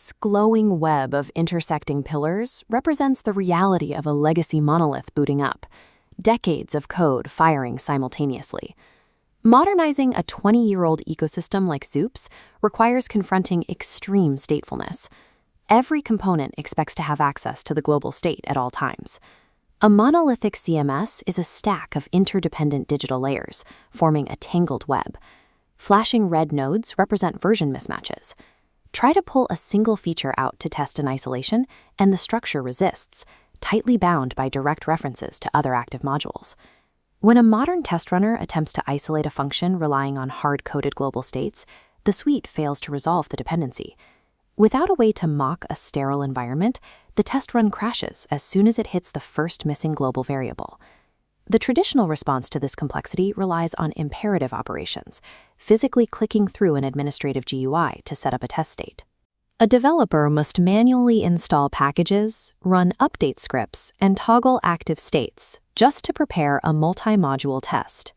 This glowing web of intersecting pillars represents the reality of a legacy monolith booting up, decades of code firing simultaneously. Modernizing a 20-year-old ecosystem like XOOPS requires confronting extreme statefulness. Every component expects to have access to the global state at all times. A monolithic CMS is a stack of interdependent digital layers, forming a tangled web. Flashing red nodes represent version mismatches. Try to pull a single feature out to test in isolation, and the structure resists, tightly bound by direct references to other active modules. When a modern test runner attempts to isolate a function relying on hard-coded global states, the suite fails to resolve the dependency. Without a way to mock a sterile environment, the test run crashes as soon as it hits the first missing global variable. The traditional response to this complexity relies on imperative operations, physically clicking through an administrative GUI to set up a test state. A developer must manually install packages, run update scripts, and toggle active states just to prepare a multi-module test.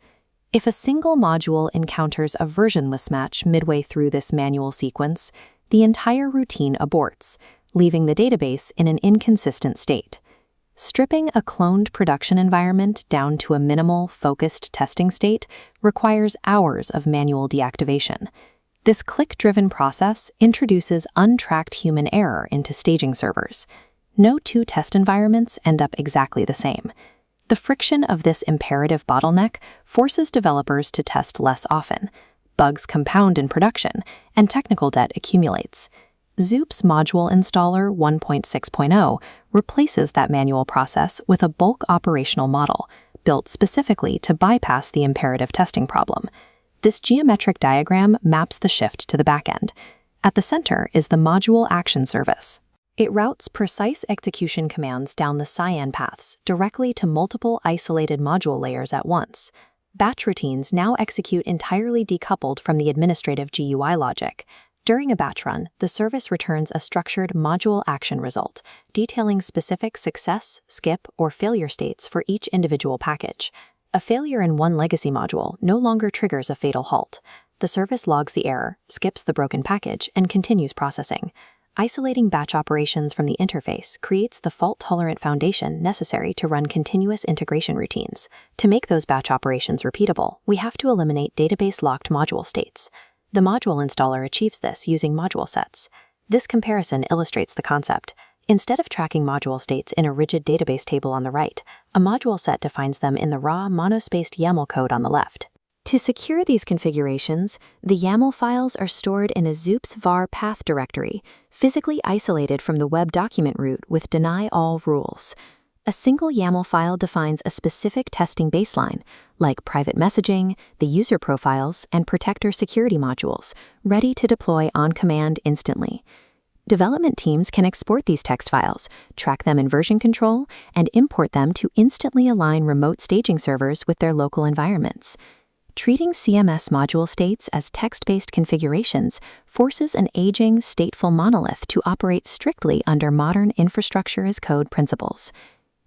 If a single module encounters a version mismatch midway through this manual sequence, the entire routine aborts, leaving the database in an inconsistent state. Stripping a cloned production environment down to a minimal, focused testing state requires hours of manual deactivation. This click-driven process introduces untracked human error into staging servers. No two test environments end up exactly the same. The friction of this imperative bottleneck forces developers to test less often. Bugs compound in production, and technical debt accumulates. XOOPS ModuleInstaller 1.6.0 replaces that manual process with a bulk operational model, built specifically to bypass the imperative testing problem. This geometric diagram maps the shift to the backend. At the center is the module action service. It routes precise execution commands down the cyan paths directly to multiple isolated module layers at once. Batch routines now execute entirely decoupled from the administrative GUI logic. During a batch run, the service returns a structured module action result, detailing specific success, skip, or failure states for each individual package. A failure in one legacy module no longer triggers a fatal halt. The service logs the error, skips the broken package, and continues processing. Isolating batch operations from the interface creates the fault-tolerant foundation necessary to run continuous integration routines. To make those batch operations repeatable, we have to eliminate database-locked module states. The ModuleInstaller achieves this using module sets. This comparison illustrates the concept. Instead of tracking module states in a rigid database table on the right, a module set defines them in the raw monospaced YAML code on the left. To secure these configurations, the YAML files are stored in a XOOPS var path directory, physically isolated from the web document root with deny all rules. A single YAML file defines a specific testing baseline, like private messaging, the user profiles, and protector security modules, ready to deploy on command instantly. Development teams can export these text files, track them in version control, and import them to instantly align remote staging servers with their local environments. Treating CMS module states as text-based configurations forces an aging, stateful monolith to operate strictly under modern infrastructure as code principles.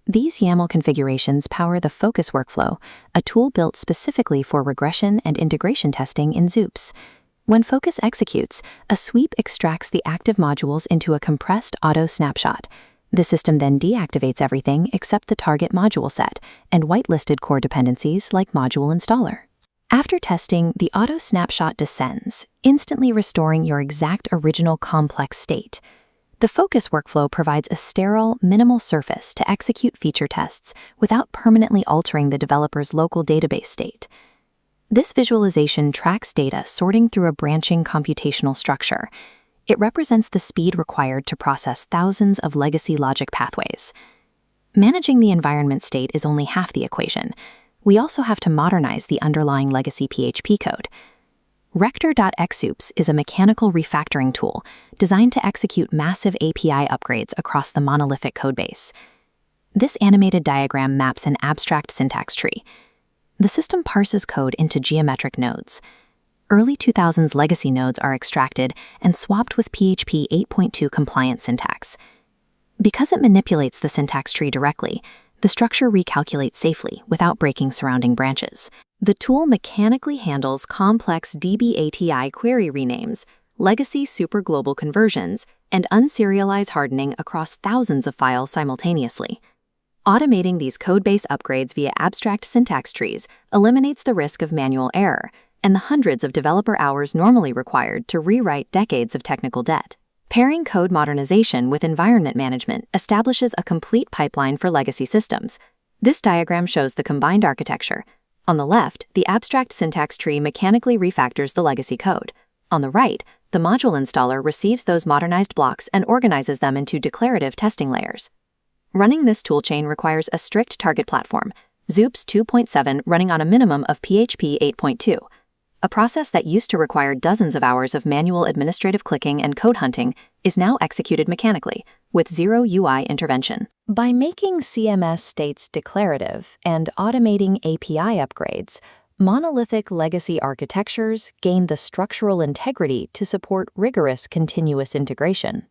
These YAML configurations power the Focus workflow, a tool built specifically for regression and integration testing in XOOPS. When Focus executes, a sweep extracts the active modules into a compressed auto snapshot. The system then deactivates everything except the target module set and whitelisted core dependencies like ModuleInstaller. After testing, the auto snapshot descends, instantly restoring your exact original complex state. The Focus workflow provides a sterile, minimal surface to execute feature tests without permanently altering the developer's local database state. This visualization tracks data sorting through a branching computational structure. It represents the speed required to process thousands of legacy logic pathways. Managing the environment state is only half the equation. We also have to modernize the underlying legacy PHP code. Rector.xoops is a mechanical refactoring tool designed to execute massive API upgrades across the monolithic codebase. This animated diagram maps an abstract syntax tree. The system parses code into geometric nodes. Early 2000s legacy nodes are extracted and swapped with PHP 8.2 compliant syntax. Because it manipulates the syntax tree directly, the structure recalculates safely without breaking surrounding branches. The tool mechanically handles complex DBATI query renames, legacy superglobal conversions, and unserialized hardening across thousands of files simultaneously. Automating these code-based upgrades via abstract syntax trees eliminates the risk of manual error and the hundreds of developer hours normally required to rewrite decades of technical debt. Pairing code modernization with environment management establishes a complete pipeline for legacy systems. This diagram shows the combined architecture. On the left, the abstract syntax tree mechanically refactors the legacy code. On the right, the ModuleInstaller receives those modernized blocks and organizes them into declarative testing layers. Running this toolchain requires a strict target platform, XOOPS 2.7 running on a minimum of PHP 8.2. A process that used to require dozens of hours of manual administrative clicking and code hunting is now executed mechanically, with zero UI intervention. By making CMS states declarative and automating API upgrades, monolithic legacy architectures gain the structural integrity to support rigorous continuous integration.